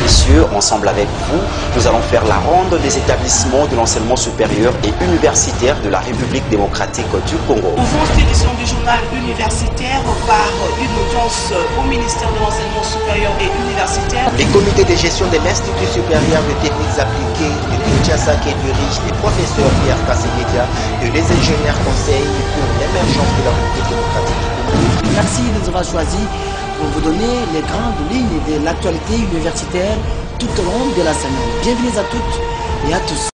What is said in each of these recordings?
messieurs, ensemble avec vous, nous allons faire la ronde des établissements de l'enseignement supérieur et universitaire de la République démocratique du Congo. Ouvrons cette édition du journal universitaire par une audience au ministère de l'enseignement supérieur et universitaire. Les comités de gestion de l'Institut supérieur de techniques appliquées de Kinshasa qui dirigent les professeurs Pierre Kassekedia et les ingénieurs conseils pour l'émergence de la République démocratique du Congo. Merci de nous avoir choisis pour vous donner les grandes lignes de l'actualité universitaire tout au long de la semaine. Bienvenue à toutes et à tous.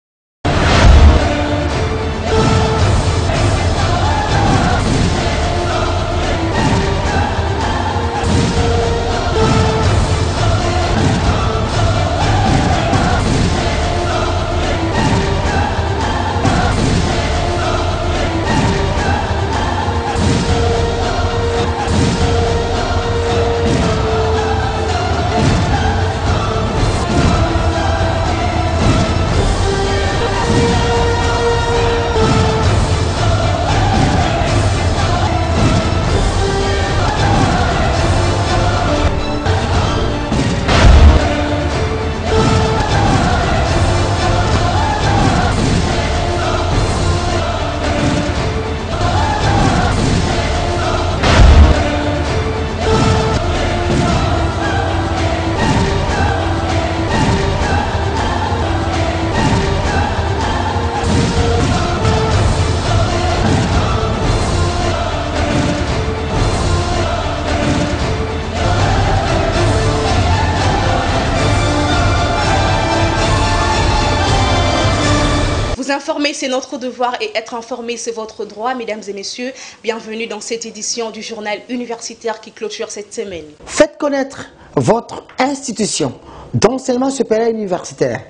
Informer, c'est notre devoir et être informé, c'est votre droit. Mesdames et messieurs, bienvenue dans cette édition du journal universitaire qui clôture cette semaine. Faites connaître votre institution d'enseignement supérieur universitaire,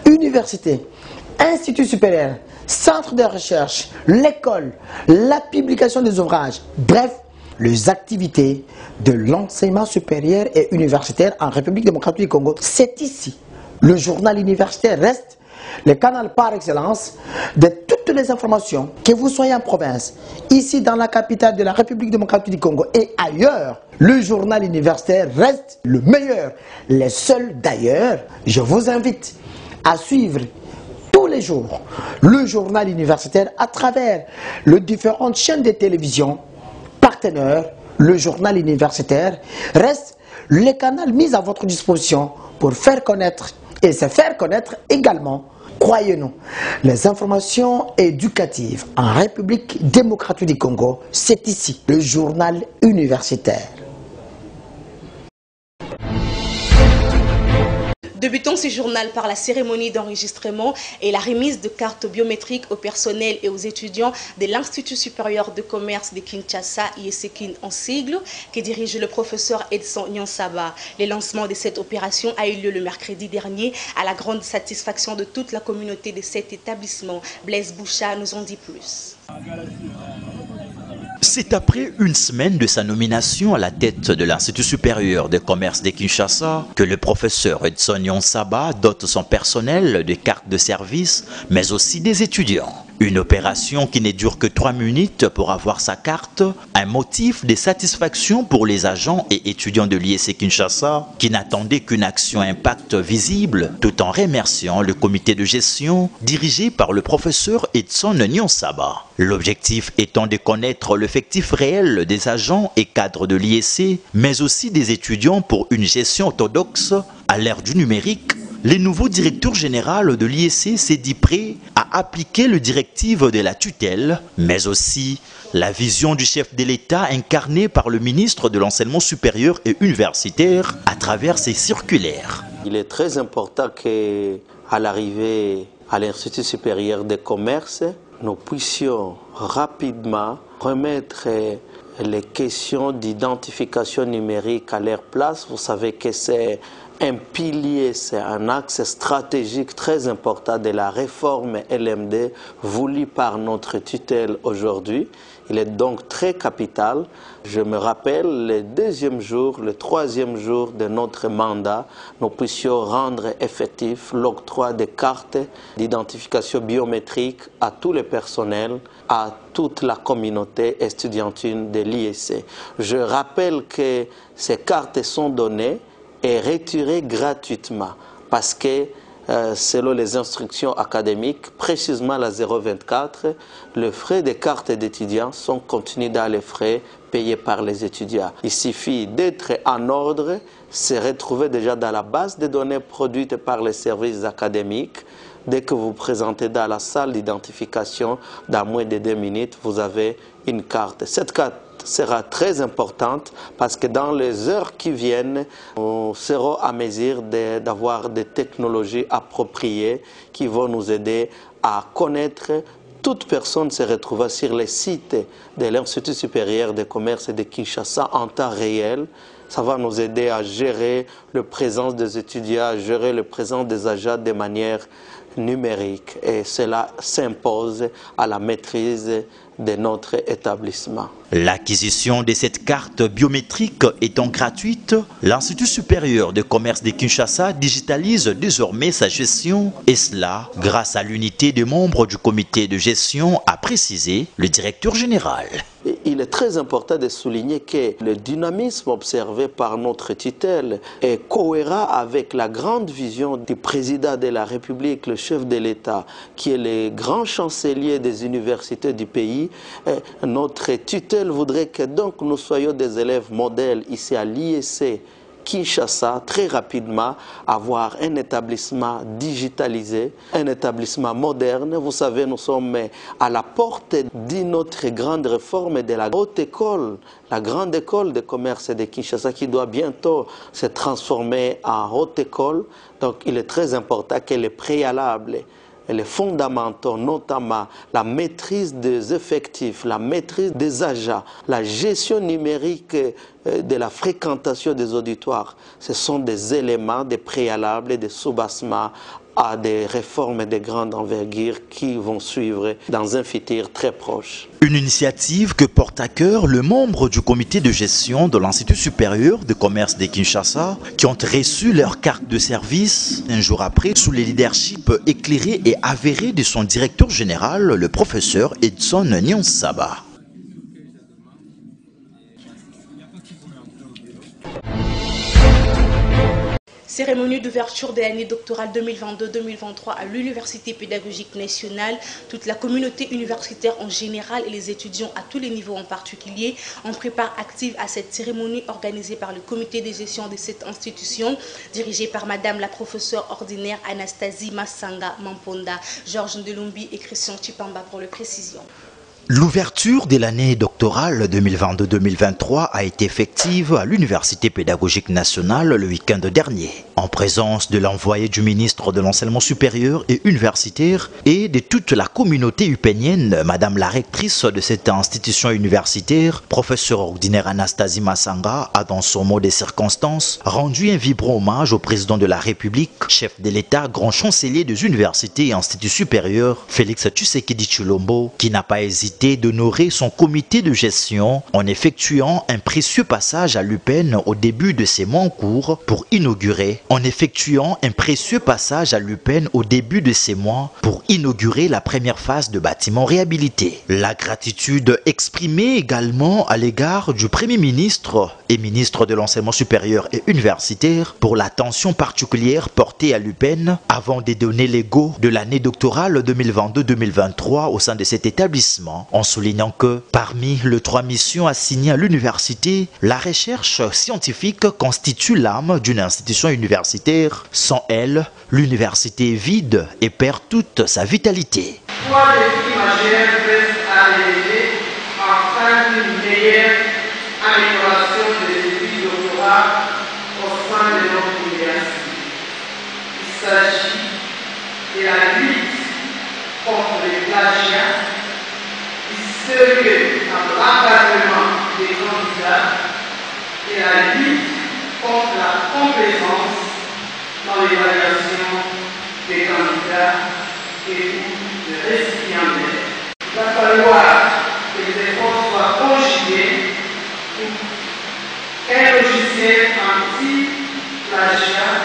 université, institut supérieur, centre de recherche, l'école, la publication des ouvrages, bref, les activités de l'enseignement supérieur et universitaire en République démocratique du Congo. C'est ici. Le journal universitaire reste le canal par excellence de toutes les informations, que vous soyez en province, ici dans la capitale de la République démocratique du Congo et ailleurs. Le journal universitaire reste le meilleur, le seul d'ailleurs. Je vous invite à suivre tous les jours le journal universitaire à travers les différentes chaînes de télévision partenaires. Le journal universitaire reste le canal mis à votre disposition pour faire connaître et se faire connaître également, croyez-nous, les informations éducatives en République démocratique du Congo. C'est ici le journal universitaire. Débutons ce journal par la cérémonie d'enregistrement et la remise de cartes biométriques au personnel et aux étudiants de l'Institut supérieur de commerce de Kinshasa, IESEKIN en sigle, que dirige le professeur Edson Nyonsaba. Le lancement de cette opération a eu lieu le mercredi dernier à la grande satisfaction de toute la communauté de cet établissement. Blaise Boucha nous en dit plus. C'est après une semaine de sa nomination à la tête de l'Institut supérieur de commerce de Kinshasa que le professeur Edson Nyonsaba dote son personnel de cartes de service, mais aussi des étudiants. Une opération qui ne dure que 3 minutes pour avoir sa carte, un motif de satisfaction pour les agents et étudiants de l'IEC Kinshasa qui n'attendaient qu'une action impact visible, tout en remerciant le comité de gestion dirigé par le professeur Edson Nyonsaba. L'objectif étant de connaître l'effectif réel des agents et cadres de l'IEC, mais aussi des étudiants pour une gestion orthodoxe à l'ère du numérique. Le nouveau directeur général de l'IEC s'est dit prêt à appliquer les directives de la tutelle, mais aussi la vision du chef de l'État incarnée par le ministre de l'Enseignement supérieur et universitaire à travers ses circulaires. Il est très important qu'à l'arrivée à l'Institut supérieur de commerce, nous puissions rapidement remettre les questions d'identification numérique à leur place. Vous savez que c'est un pilier, c'est un axe stratégique très important de la réforme LMD voulue par notre tutelle aujourd'hui. Il est donc très capital. Je me rappelle le deuxième jour, le troisième jour de notre mandat, nous puissions rendre effectif l'octroi des cartes d'identification biométrique à tous les personnels, à toute la communauté estudiantine de l'IEC. Je rappelle que ces cartes sont données est retiré gratuitement parce que selon les instructions académiques, précisément la 024, les frais des cartes d'étudiants sont contenus dans les frais payés par les étudiants. Il suffit d'être en ordre, se retrouver déjà dans la base de données produite par les services académiques. Dès que vous vous présentez dans la salle d'identification, dans moins de 2 minutes, vous avez une carte. Cette carte sera très importante parce que dans les heures qui viennent, nous serons à mesure d'avoir des technologies appropriées qui vont nous aider à connaître toute personne se retrouvant sur les sites de l'Institut supérieur de commerce de Kinshasa en temps réel. Ça va nous aider à gérer la présence des étudiants, à gérer la présence des agents de manière numérique. Et cela s'impose à la maîtrise de notre établissement. L'acquisition de cette carte biométrique étant gratuite, l'Institut supérieur de commerce de Kinshasa digitalise désormais sa gestion, et cela grâce à l'unité des membres du comité de gestion, a précisé le directeur général. Il est très important de souligner que le dynamisme observé par notre tutelle est cohérent avec la grande vision du président de la République, le chef de l'État, qui est le grand chancelier des universités du pays. Et notre tutelle voudrait que donc nous soyons des élèves modèles ici à l'IEC Kinshasa, très rapidement avoir un établissement digitalisé, un établissement moderne. Vous savez, nous sommes à la porte d'une autre grande réforme de la haute école, la grande école de commerce de Kinshasa qui doit bientôt se transformer en haute école. Donc il est très important que les préalables, les fondamentaux, notamment la maîtrise des effectifs, la maîtrise des agents, la gestion numérique de la fréquentation des auditoires, ce sont des éléments, des préalables, des soubassements à des réformes de grande envergure qui vont suivre dans un futur très proche. Une initiative que porte à cœur le membre du comité de gestion de l'Institut supérieur de commerce de Kinshasa qui ont reçu leur carte de service un jour après sous le leadership éclairé et avéré de son directeur général, le professeur Edson Nyonsaba. Cérémonie d'ouverture de l'année doctorale 2022-2023 à l'Université pédagogique nationale. Toute la communauté universitaire en général et les étudiants à tous les niveaux en particulier en prépare active à cette cérémonie organisée par le comité de gestion de cette institution, dirigée par Madame la professeure ordinaire Anastasie Massanga Mamponda, Georges Ndelumbi et Christian Chipamba pour les précisions. L'ouverture de l'année doctorale 2022-2023 a été effective à l'Université pédagogique nationale le week-end dernier, en présence de l'envoyé du ministre de l'enseignement supérieur et universitaire et de toute la communauté upénienne, Madame la rectrice de cette institution universitaire, professeure ordinaire Anastasie Massanga, a dans son mot des circonstances rendu un vibrant hommage au président de la République, chef de l'État, grand chancelier des universités et instituts supérieurs, Félix Tshisekedi Tshilombo, qui n'a pas hésité d'honorer son comité de gestion en effectuant un précieux passage à l'UPEN au début de ses mois en cours pour inaugurer la première phase de bâtiment réhabilité. La gratitude exprimée également à l'égard du Premier ministre et ministre de l'enseignement supérieur et universitaire pour l'attention particulière portée à l'UPEN avant de donner les go de l'année doctorale 2022-2023 au sein de cet établissement, en soulignant que parmi les 3 missions assignées à l'université, la recherche scientifique constitue l'âme d'une institution universitaire. Sans elle, l'université est vide et perd toute sa vitalité. 3 défis majeurs restent à relever afin d'une meilleure amélioration des études doctorales au sein de notre université. Il s'agit de la lutte contre les plagiats, sérieux dans l'encadrement des candidats et la lutte contre la complaisance dans l'évaluation des candidats et des récipiendaires. Il va falloir que les efforts soient conjugués pour qu'un logiciel anti-plagiat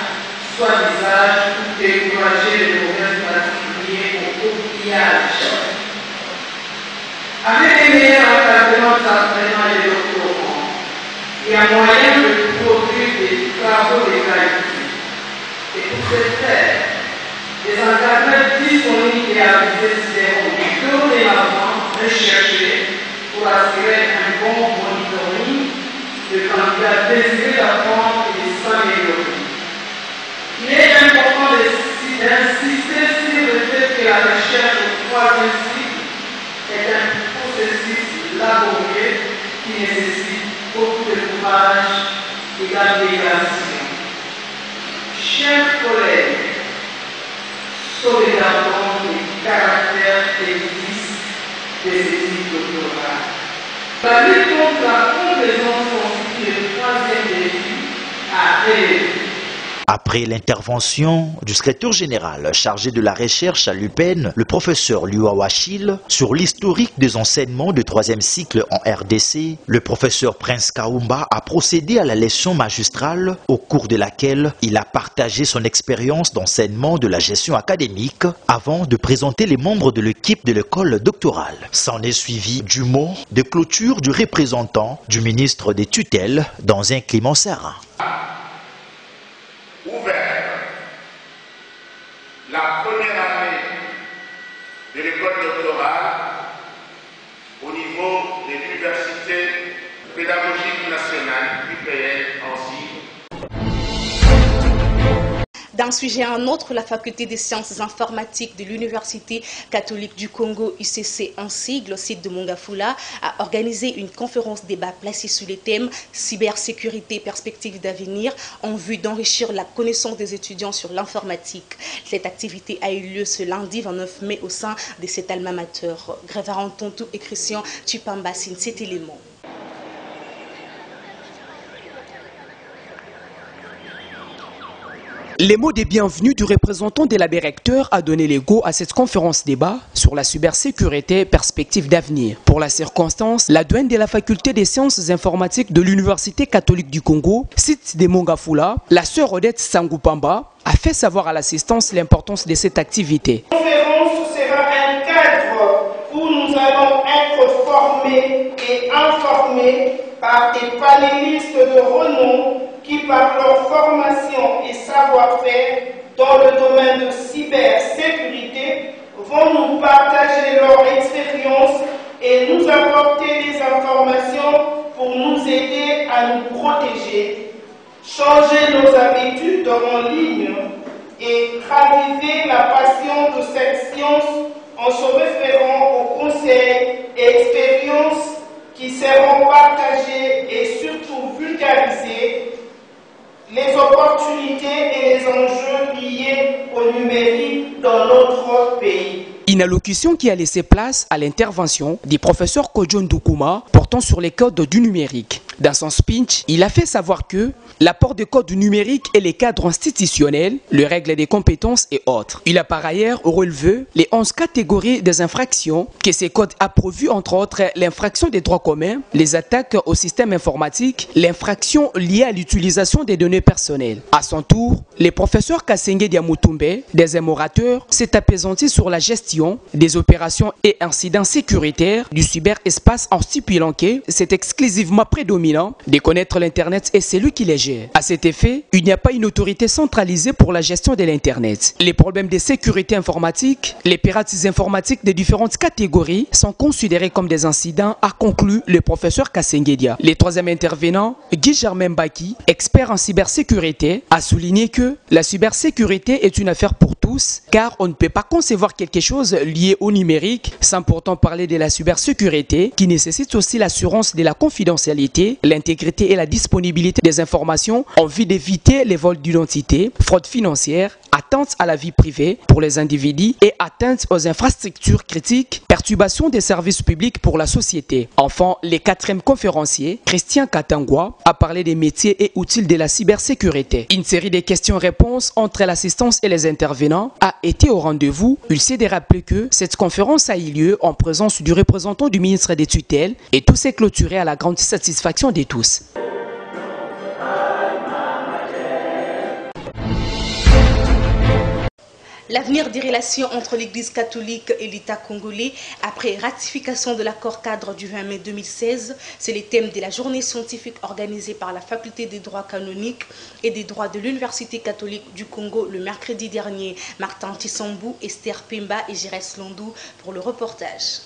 soit d'usage pour décourager les mauvaises pratiques liées au copiage. Avec les meilleurs encadrements des apprenants et des doctorants, il y a moyen de produire des travaux de qualité. Et pour ce faire, les encadreurs disponibles et avisés seront dorénavant recherchés pour assurer un bon monitoring de candidats désirés d'apprendre et de s'améliorer. Il est important d'insister sur le fait que la recherche au troisième cycle est un processus laborieux qui nécessite beaucoup de courage et d'abnégation. Chers collègues, sauvegardons les caractères et vices des études doctorales. La lutte contre la complaisance constitue le troisième défi à relever. Après l'intervention du secrétaire général chargé de la recherche à l'UPEN, le professeur Luawachil, sur l'historique des enseignements de troisième cycle en RDC, le professeur Prince Kaumba a procédé à la leçon magistrale au cours de laquelle il a partagé son expérience d'enseignement de la gestion académique avant de présenter les membres de l'équipe de l'école doctorale. S'en est suivi du mot de clôture du représentant du ministre des tutelles dans un climat serein. Ouvert la première année de l'école doctorale au niveau de l'Université pédagogique nationale UPN en Syrie. D'un sujet à un autre, la faculté des sciences informatiques de l'Université catholique du Congo, UCC en sigle, au site de Mongafula, a organisé une conférence débat placée sous les thèmes cybersécurité et perspectives d'avenir en vue d'enrichir la connaissance des étudiants sur l'informatique. Cette activité a eu lieu ce lundi 29 mai au sein de cet alma mater. Grévaran Tontou et Christian Chipamba signent cet élément. Les mots de bienvenue du représentant de l'abbé recteur a donné le go à cette conférence débat sur la cybersécurité perspective d'avenir. Pour la circonstance, la douane de la faculté des sciences informatiques de l'Université catholique du Congo, site de Mongafula, la sœur Odette Sangupamba, a fait savoir à l'assistance l'importance de cette activité. La conférence sera un cadre où nous allons être formés et informés par des panélistes de renom qui, par leur formation et savoir-faire dans le domaine de cybersécurité, vont nous partager leur expérience et nous apporter des informations pour nous aider à nous protéger, changer nos habitudes en ligne et raviver la passion de cette science en se référant aux conseils et expériences qui seront partagés et surtout vulgarisés, les opportunités et les enjeux liés au numérique dans notre pays. Une allocution qui a laissé place à l'intervention du professeur Kodjon Doukouma portant sur les codes du numérique. Dans son speech, il a fait savoir que l'apport des codes numériques et les cadres institutionnels, les règles des compétences et autres. Il a par ailleurs relevé les 11 catégories des infractions que ces codes a prévues, entre autres l'infraction des droits communs, les attaques au système informatique, l'infraction liée à l'utilisation des données personnelles. À son tour, le professeur Kasenge Diamutumbe, deuxième orateur, s'est apaisanti sur la gestion des opérations et incidents sécuritaires du cyberespace en stipulant que c'est exclusivement prédominant de connaître l'Internet et celui qui les gère. À cet effet, il n'y a pas une autorité centralisée pour la gestion de l'Internet. Les problèmes de sécurité informatique, les pirates informatiques de différentes catégories sont considérés comme des incidents, a conclu le professeur Kassengedia. Le troisième intervenant, Guy Germain Baki, expert en cybersécurité, a souligné que la cybersécurité est une affaire pour tous, car on ne peut pas concevoir quelque chose lié au numérique sans pourtant parler de la cybersécurité qui nécessite aussi l'assurance de la confidentialité, l'intégrité et la disponibilité des informations en vue d'éviter les vols d'identité, fraude financière, atteinte à la vie privée pour les individus et atteinte aux infrastructures critiques, perturbation des services publics pour la société. Enfin, le quatrième conférencier, Christian Katangwa, a parlé des métiers et outils de la cybersécurité. Une série de questions-réponses entre l'assistance et les intervenants a été au rendez-vous. Il s'est de rappeler que cette conférence a eu lieu en présence du représentant du ministre des tutelles et tout s'est clôturé à la grande satisfaction de tous. L'avenir des relations entre l'Église catholique et l'État congolais après ratification de l'accord cadre du 20 mai 2016, c'est le thème de la journée scientifique organisée par la Faculté des droits canoniques et des droits de l'Université catholique du Congo le mercredi dernier. Martin Tissambou, Esther Pemba et Jérès Londou pour le reportage.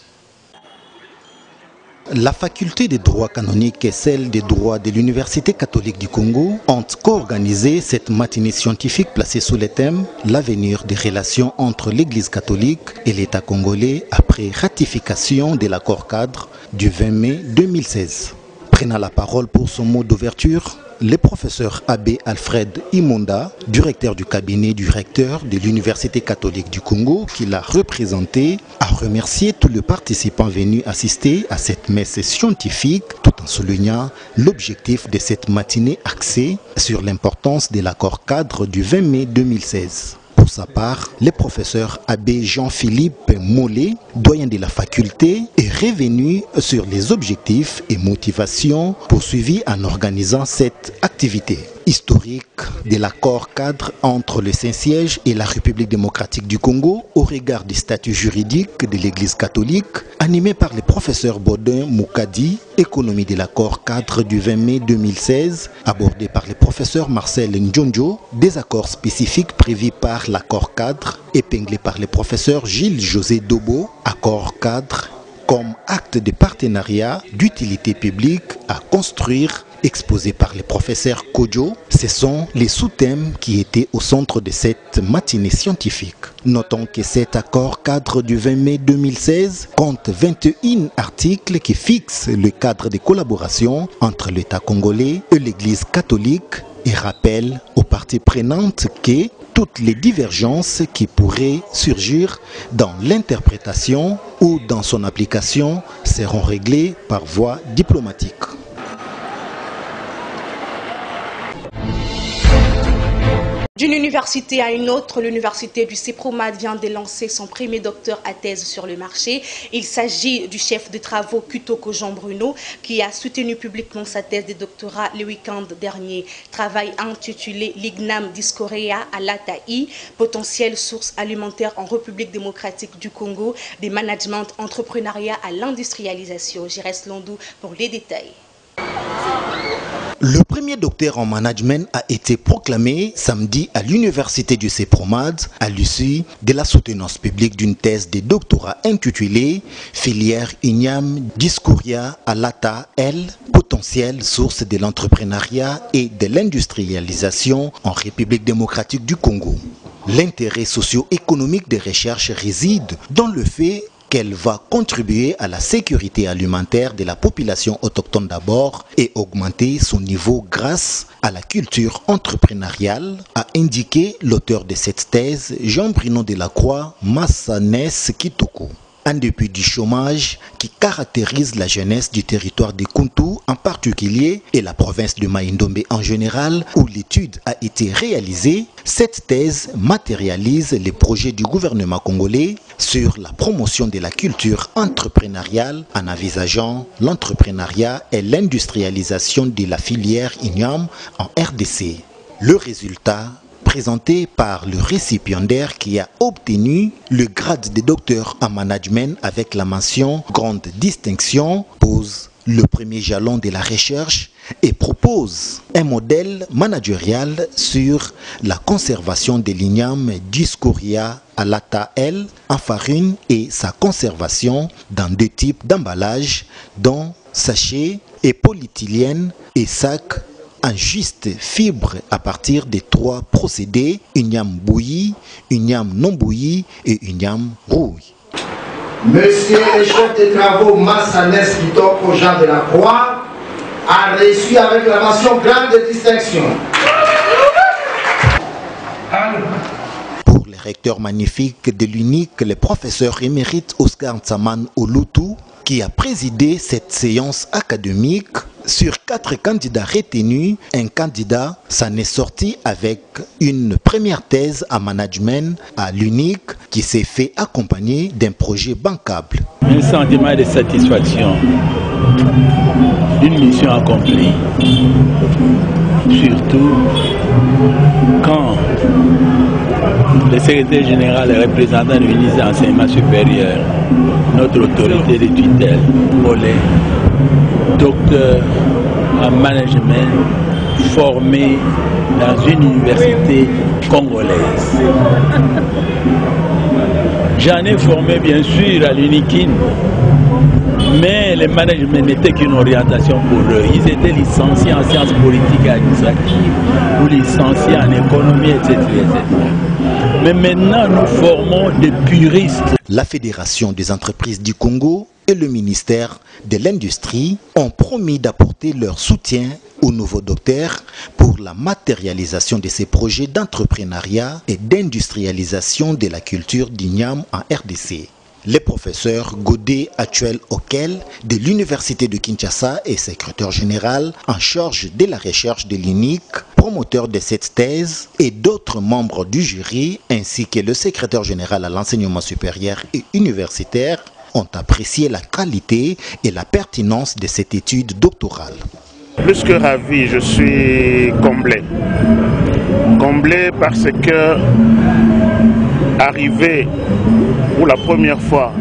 La faculté des droits canoniques et celle des droits de l'Université catholique du Congo ont co-organisé cette matinée scientifique placée sous le thème « L'avenir des relations entre l'Église catholique et l'État congolais après ratification de l'accord cadre du 20 mai 2016 ». Prenant la parole pour son mot d'ouverture, le professeur Abbé Alfred Imonda, directeur du cabinet du recteur de l'Université catholique du Congo, qui l'a représenté, a remercié tous les participants venus assister à cette messe scientifique, tout en soulignant l'objectif de cette matinée axée sur l'importance de l'accord cadre du 20 mai 2016. Pour sa part, le professeur Abbé Jean-Philippe Mollet, doyen de la faculté, est revenu sur les objectifs et motivations poursuivis en organisant cette activité historique de l'accord cadre entre le Saint-Siège et la République démocratique du Congo au regard du statut juridique de l'Église catholique, animé par le professeur Baudin Moukadi, économie de l'accord cadre du 20 mai 2016, abordé par le professeur Marcel Ndjonjo, des accords spécifiques prévus par l'accord cadre, épinglé par le professeur Gilles-José Dobo, accord cadre comme acte de partenariat d'utilité publique à construire, exposé par le professeur Kodjo. Ce sont les sous-thèmes qui étaient au centre de cette matinée scientifique. Notons que cet accord cadre du 20 mai 2016 compte 21 articles qui fixent le cadre de collaboration entre l'État congolais et l'Église catholique et rappelle aux parties prenantes que toutes les divergences qui pourraient surgir dans l'interprétation ou dans son application seront réglées par voie diplomatique. D'une université à une autre, l'université du CEPROMAD vient de lancer son premier docteur à thèse sur le marché. Il s'agit du chef de travaux Kutoko Jean Bruno qui a soutenu publiquement sa thèse de doctorat le week-end dernier. Travail intitulé Lignam Discorea à l'Ataï, potentielle source alimentaire en République démocratique du Congo, des managements entrepreneuriat à l'industrialisation. Jérès Londou pour les détails. Le premier docteur en management a été proclamé samedi à l'université du CEPROMAD à l'issue de la soutenance publique d'une thèse de doctorat intitulée Filière Ignam Discouria à l'ATA L, potentielle source de l'entrepreneuriat et de l'industrialisation en République démocratique du Congo. L'intérêt socio-économique des recherches réside dans le fait qu'elle va contribuer à la sécurité alimentaire de la population autochtone d'abord et augmenter son niveau grâce à la culture entrepreneuriale, a indiqué l'auteur de cette thèse, Jean-Bruno Delacroix Massanes Kitoko. En dépit du chômage qui caractérise la jeunesse du territoire des Kuntu en particulier et la province de Maïndombe en général où l'étude a été réalisée, cette thèse matérialise les projets du gouvernement congolais sur la promotion de la culture entrepreneuriale en envisageant l'entrepreneuriat et l'industrialisation de la filière Ignam en RDC. Le résultat présenté par le récipiendaire qui a obtenu le grade de docteur en management avec la mention grande distinction pose le premier jalon de la recherche et propose un modèle managérial sur la conservation de l'igname Discouria à l'ATA L en farine et sa conservation dans deux types d'emballages dont sachets et polyéthylène et sacs en juste fibre à partir des trois procédés, igname bouilli, igname non bouilli et igname rouille. Monsieur le chef de travaux Massanes Kitoko Jean Delacroix a reçu avec la mention grande distinction. Pour le recteur magnifique de l'UNIC, le professeur émérite Oscar Ntsaman Olutu, qui a présidé cette séance académique, sur 4 candidats retenus, un candidat s'en est sorti avec une première thèse en management à l'UNIC qui s'est fait accompagner d'un projet bancable. Un sentiment de satisfaction, une mission accomplie, surtout quand le secrétaire général et représentant du ministre de l'Enseignement supérieur, notre autorité de tutelle, Mollet, docteur en management, formé dans une université congolaise. J'en ai formé bien sûr à l'UNIKIN, mais le management n'était qu'une orientation pour eux. Ils étaient licenciés en sciences politiques et administratives ou licenciés en économie, etc. Mais maintenant, nous formons des puristes. La Fédération des entreprises du Congo et le ministère de l'Industrie ont promis d'apporter leur soutien aux nouveaux docteurs pour la matérialisation de ces projets d'entrepreneuriat et d'industrialisation de la culture d'igname en RDC. Le professeur Godé Actuel Okel de l'Université de Kinshasa est secrétaire général en charge de la recherche de l'UNIC, promoteur de cette thèse, et d'autres membres du jury ainsi que le secrétaire général à l'enseignement supérieur et universitaire ont apprécié la qualité et la pertinence de cette étude doctorale. Plus que ravi, je suis comblé. Comblé parce que arrivé pour la première fois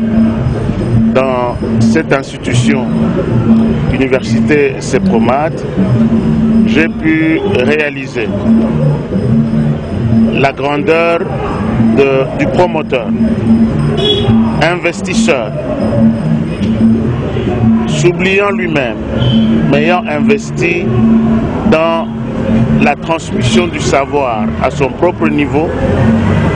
dans cette institution, Université CEPROMAT, j'ai pu réaliser la grandeur du promoteur, investisseur, s'oubliant lui-même, mais ayant investi dans la transmission du savoir à son propre niveau,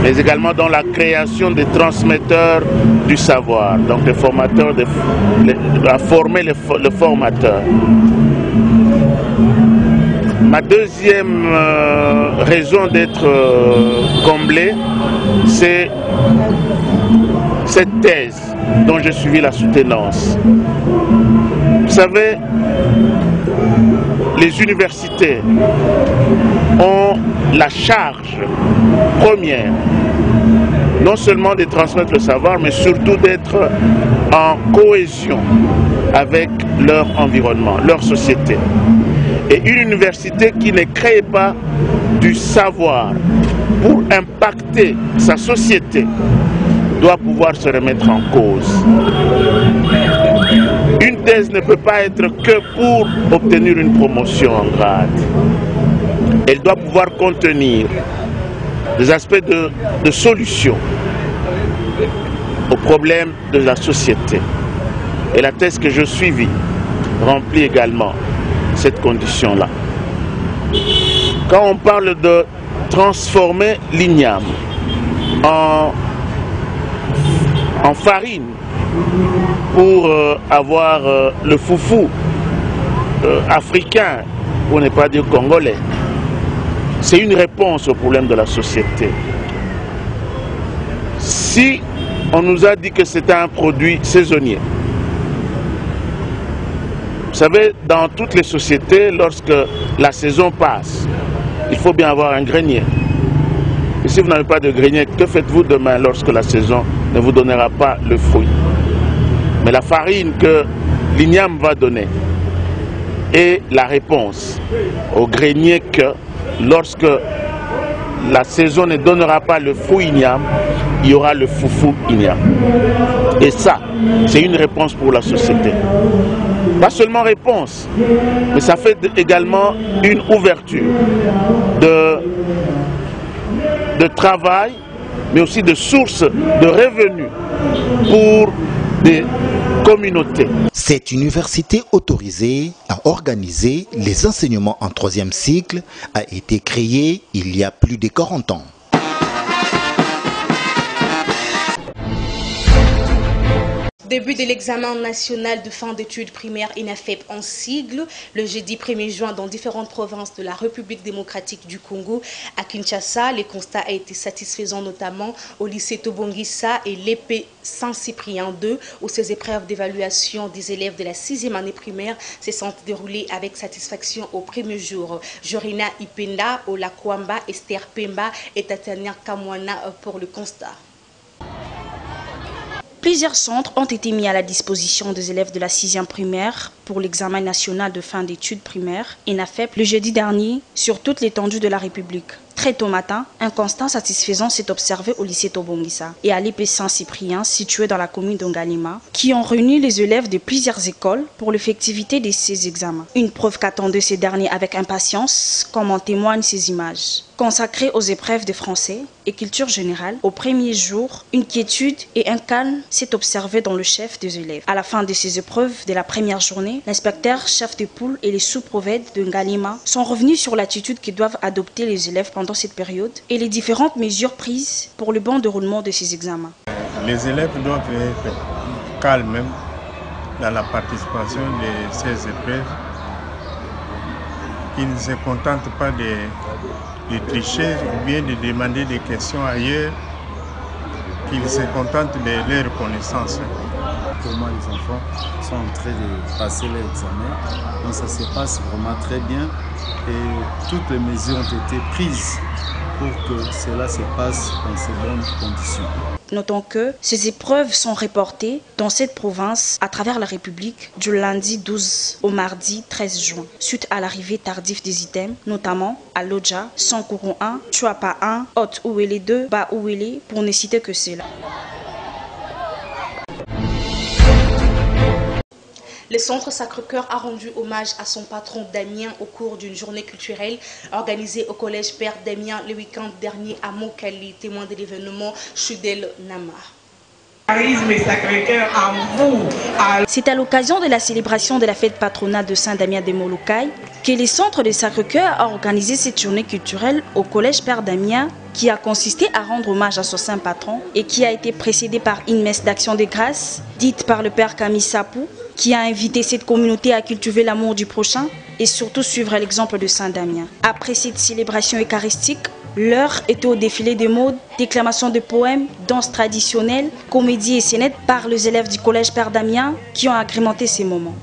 mais également dans la création des transmetteurs du savoir, donc des formateurs, à former le formateur. Ma deuxième raison d'être comblé, c'est cette thèse dont j'ai suivi la soutenance. Vous savez, les universités ont la charge première, non seulement de transmettre le savoir, mais surtout d'être en cohésion avec leur environnement, leur société. Et une université qui ne crée pas du savoir pour impacter sa société doit pouvoir se remettre en cause. Une thèse ne peut pas être que pour obtenir une promotion en grade. Elle doit pouvoir contenir des aspects de solution aux problèmes de la société. Et la thèse que je suivis remplit également cette condition-là. Quand on parle de transformer l'igname en farine pour avoir le foufou africain, pour ne pas dire congolais, c'est une réponse au problème de la société. Si on nous a dit que c'était un produit saisonnier, vous savez, dans toutes les sociétés, lorsque la saison passe, il faut bien avoir un grenier. Et si vous n'avez pas de grenier, que faites-vous demain lorsque la saison ne vous donnera pas le fruit? Mais la farine que l'igname va donner est la réponse au grenier que lorsque la saison ne donnera pas le fruit igname, il y aura le foufou igname. Et ça, c'est une réponse pour la société. Pas seulement réponse, mais ça fait également une ouverture de travail, mais aussi de sources de revenus pour des communautés. Cette université autorisée à organiser les enseignements en 3e cycle a été créée il y a plus de 40 ans. Début de l'examen national de fin d'études primaires INAFEP en sigle, le jeudi 1er juin dans différentes provinces de la République démocratique du Congo. À Kinshasa, les constats ont été satisfaisants, notamment au lycée Tobongisa et l'épée Saint-Cyprien 2, où ces épreuves d'évaluation des élèves de la 6e année primaire se sont déroulées avec satisfaction au premier jour. Jorina Ipenda, Olakwamba, Esther Pemba et Tatiana Kamwana pour le constat. Plusieurs centres ont été mis à la disposition des élèves de la 6e primaire pour l'examen national de fin d'études primaires INAFEP le jeudi dernier sur toute l'étendue de la République. Très tôt matin, un constat satisfaisant s'est observé au lycée Tobongisa et à l'IP Saint-Cyprien situé dans la commune d'Ongalima, qui ont réuni les élèves de plusieurs écoles pour l'effectivité de ces examens. Une preuve qu'attendaient ces derniers avec impatience, comme en témoignent ces images. Consacrées aux épreuves de français et culture générale, au premier jour, une quiétude et un calme s'est observé dans le chef des élèves. À la fin de ces épreuves de la première journée, l'inspecteur, chef de poule et les sous-prophètes de Ngalima sont revenus sur l'attitude que doivent adopter les élèves pendant cette période et les différentes mesures prises pour le bon déroulement de ces examens. Les élèves doivent être calmes dans la participation de ces épreuves, qu'ils ne se contentent pas de tricher ou bien de demander des questions ailleurs, qu'ils se contentent de leur connaissance. Pour moi, les enfants sont en train de passer leur examen, donc ça se passe vraiment très bien et toutes les mesures ont été prises pour que cela se passe dans ces bonnes conditions. Notons que ces épreuves sont reportées dans cette province à travers la République du lundi 12 au mardi 13 juin, suite à l'arrivée tardive des items, notamment à Lodja, Sankourou 1, Chuapa 1, Haute Ouélé 2, Bas Ouélé, pour ne citer que cela. Le Centre Sacré-Cœur a rendu hommage à son patron Damien au cours d'une journée culturelle organisée au Collège Père Damien le week-end dernier à Mokali, témoin de l'événement Chudel Nama. C'est à l'occasion de la célébration de la fête patronale de Saint-Damien de Molokai que le Centre de Sacré-Cœur a organisé cette journée culturelle au Collège Père Damien qui a consisté à rendre hommage à son saint patron et qui a été précédée par une messe d'action de grâce dite par le Père Camille Sapou qui a invité cette communauté à cultiver l'amour du prochain et surtout suivre l'exemple de Saint-Damien. Après cette célébration eucharistique, l'heure était au défilé de mode, déclamation de poèmes, danse traditionnelle, comédie et scénette par les élèves du Collège Père Damien qui ont agrémenté ces moments.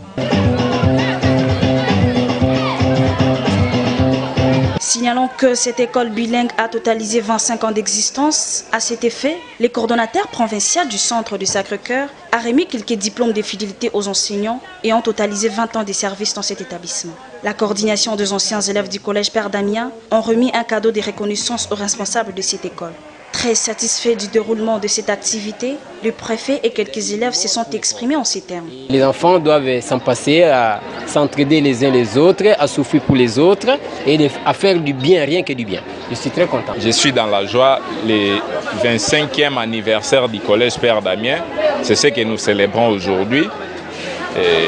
Signalons que cette école bilingue a totalisé 25 ans d'existence. À cet effet, le coordonnateur provincial du Centre du Sacré-Cœur a remis quelques diplômes de fidélité aux enseignants et ont totalisé 20 ans de service dans cet établissement. La coordination des anciens élèves du Collège Père Damien ont remis un cadeau de reconnaissance aux responsables de cette école. Très satisfait du déroulement de cette activité, le préfet et quelques élèves se sont exprimés en ces termes. Les enfants doivent s'en passer à s'entraider les uns les autres, à souffrir pour les autres et à faire du bien, rien que du bien. Je suis très content. Je suis dans la joie, le 25e anniversaire du Collège Père Damien, c'est ce que nous célébrons aujourd'hui.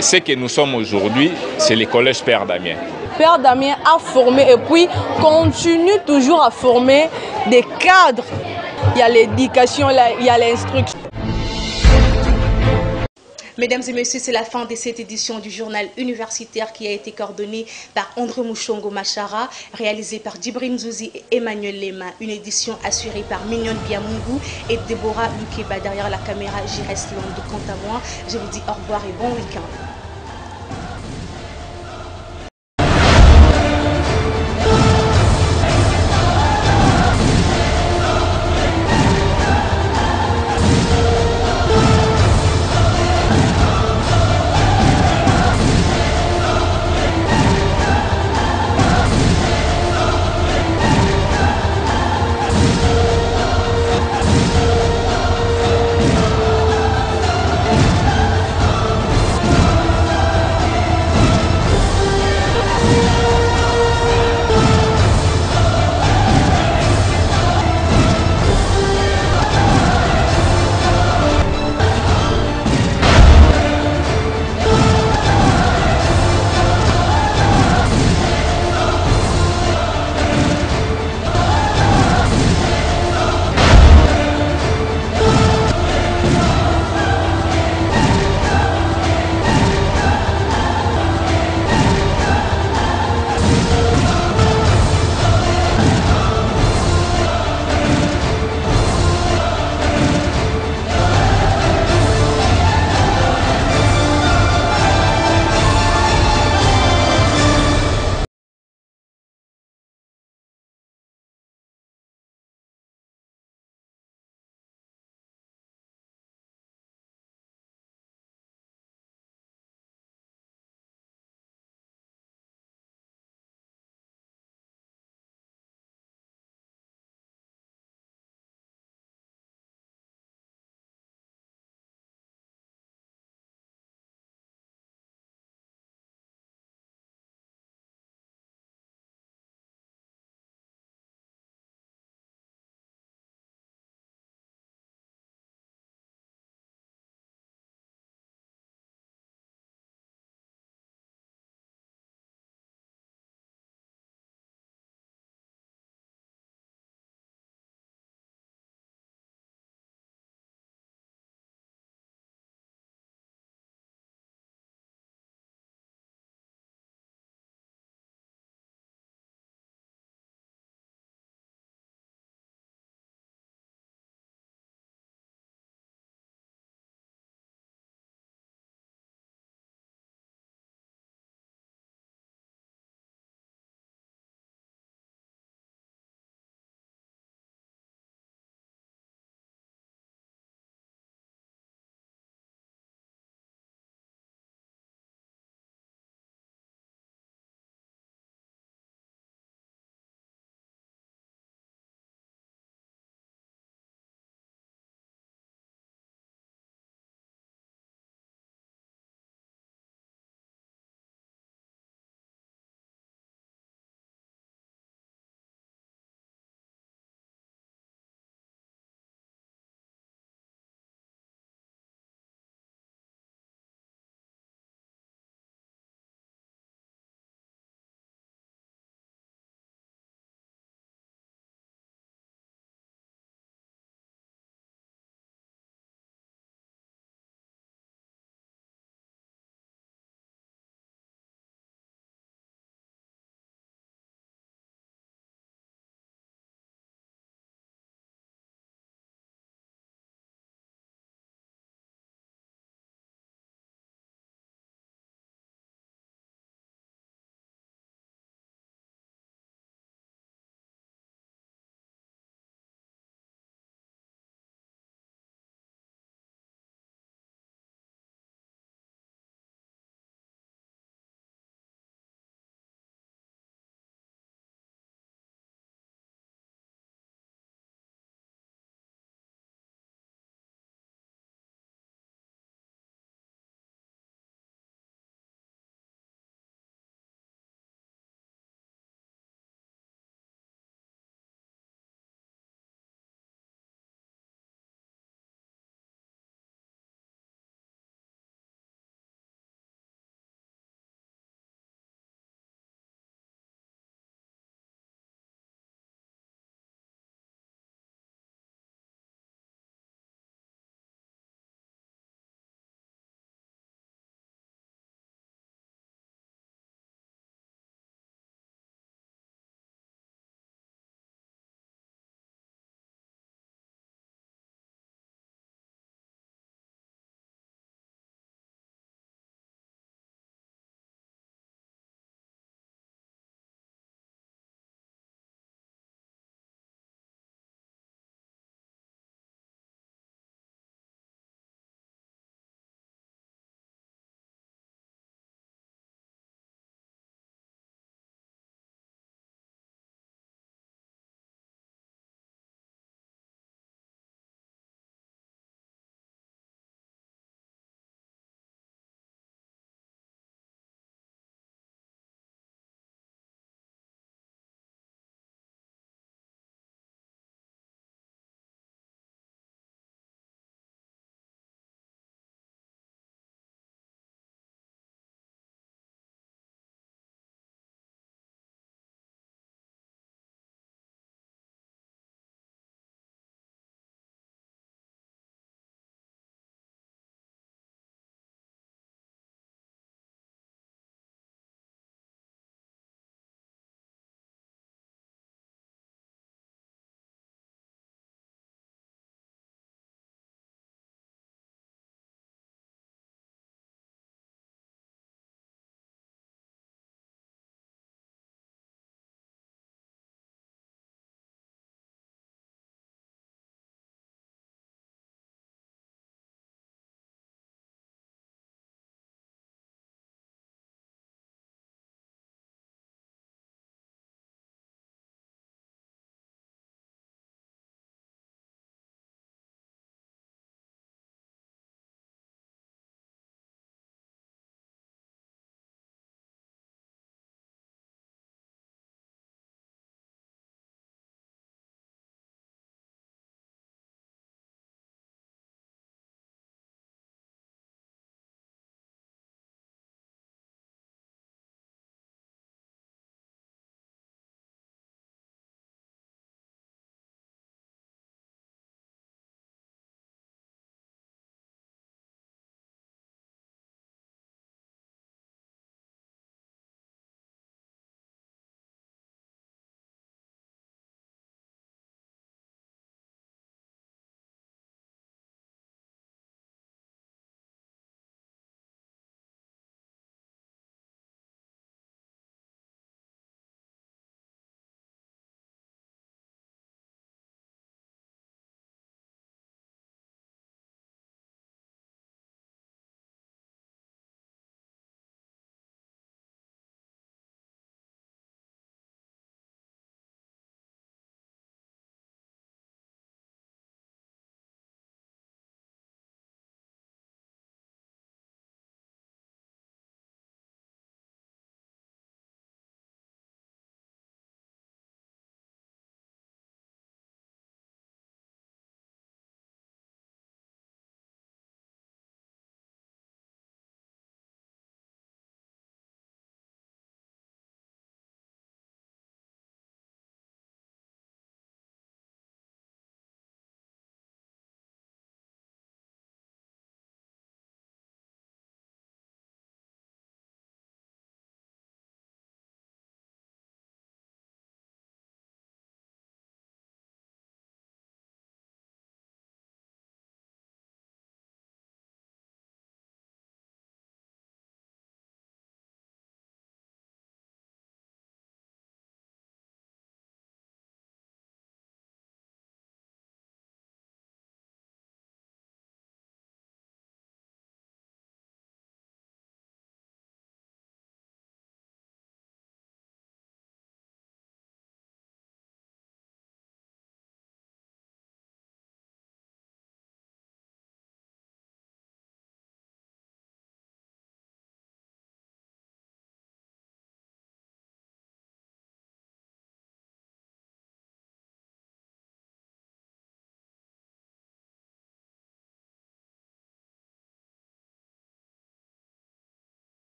Ce que nous sommes aujourd'hui, c'est le Collège Père Damien. Père Damien a formé et puis continue toujours à former des cadres. Il y a l'éducation, il y a l'instruction. Mesdames et messieurs, c'est la fin de cette édition du journal universitaire qui a été coordonnée par André Mouchongo Machara, réalisée par Djibril Zouzi et Emmanuel Lema. Une édition assurée par Mignon Biamungu et Deborah Lukeba. Derrière la caméra, j'y reste loin. Quant à moi, je vous dis au revoir et bon week-end.